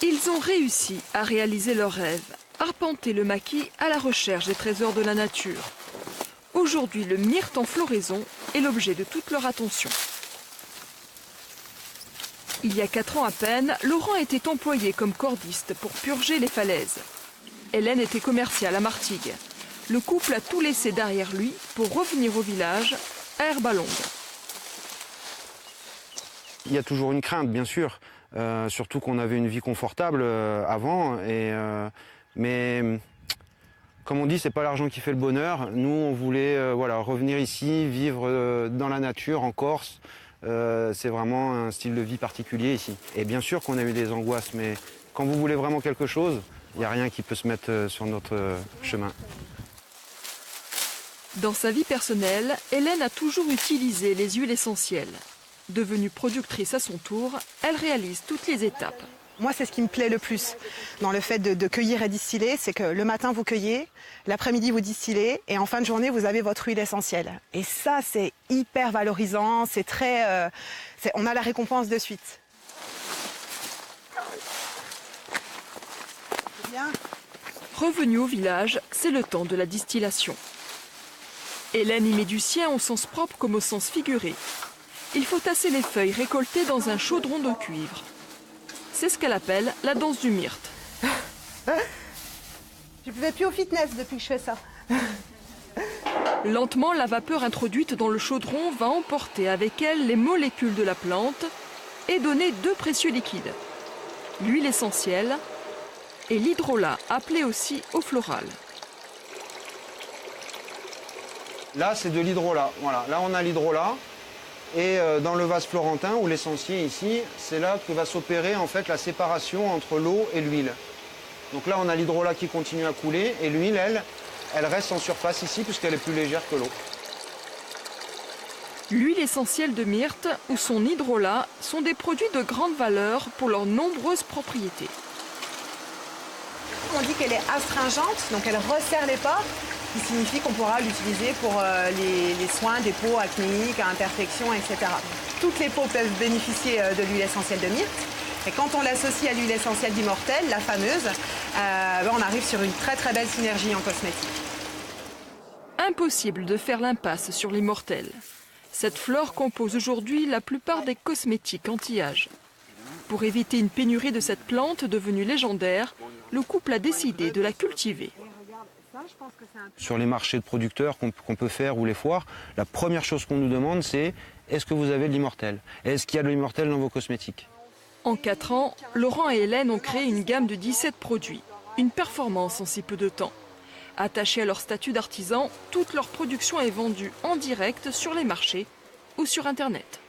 Ils ont réussi à réaliser leur rêve, arpenter le maquis à la recherche des trésors de la nature. Aujourd'hui, le myrte en floraison est l'objet de toute leur attention. Il y a 4 ans à peine, Laurent était employé comme cordiste pour purger les falaises. Hélène était commerciale à Martigues. Le couple a tout laissé derrière lui pour revenir au village, à Herbalongue. Il y a toujours une crainte, bien sûr, surtout qu'on avait une vie confortable avant. Mais comme on dit, c'est pas l'argent qui fait le bonheur. Nous, on voulait revenir ici, vivre dans la nature, en Corse. C'est vraiment un style de vie particulier ici. Et bien sûr qu'on a eu des angoisses, mais quand vous voulez vraiment quelque chose, il n'y a rien qui peut se mettre sur notre chemin. Dans sa vie personnelle, Hélène a toujours utilisé les huiles essentielles. Devenue productrice à son tour, elle réalise toutes les étapes. Moi, c'est ce qui me plaît le plus dans le fait de cueillir et distiller, c'est que le matin, vous cueillez, l'après-midi, vous distillez, et en fin de journée, vous avez votre huile essentielle. Et ça, c'est hyper valorisant, c'est très... on a la récompense de suite. Bien. Revenue au village, c'est le temps de la distillation. Hélène y met du sien au sens propre comme au sens figuré. Il faut tasser les feuilles récoltées dans un chaudron de cuivre. C'est ce qu'elle appelle la danse du myrte. Je ne vais plus au fitness depuis que je fais ça. Lentement, la vapeur introduite dans le chaudron va emporter avec elle les molécules de la plante et donner 2 précieux liquides. L'huile essentielle et l'hydrolat, appelé aussi eau florale. Là, c'est de l'hydrolat. Voilà. Là, on a l'hydrolat. Et dans le vase florentin, ou l'essentiel ici, c'est là que va s'opérer en fait la séparation entre l'eau et l'huile. Donc là, on a l'hydrolat qui continue à couler et l'huile, elle reste en surface ici puisqu'elle est plus légère que l'eau. L'huile essentielle de myrte ou son hydrolat sont des produits de grande valeur pour leurs nombreuses propriétés. On dit qu'elle est astringente, donc elle resserre les pores, ce qui signifie qu'on pourra l'utiliser pour les soins des peaux acnéiques, à imperfections, etc. Toutes les peaux peuvent bénéficier de l'huile essentielle de myrte. Et quand on l'associe à l'huile essentielle d'immortel, la fameuse, on arrive sur une très très belle synergie en cosmétique. Impossible de faire l'impasse sur l'immortel. Cette fleur compose aujourd'hui la plupart des cosmétiques anti-âge. Pour éviter une pénurie de cette plante devenue légendaire, le couple a décidé de la cultiver. Sur les marchés de producteurs qu'on peut faire ou les foires, la première chose qu'on nous demande, c'est est-ce que vous avez de l'immortel? Est-ce qu'il y a de l'immortel dans vos cosmétiques? En 4 ans, Laurent et Hélène ont créé une gamme de 17 produits. Une performance en si peu de temps. Attachés à leur statut d'artisan, toute leur production est vendue en direct sur les marchés ou sur Internet.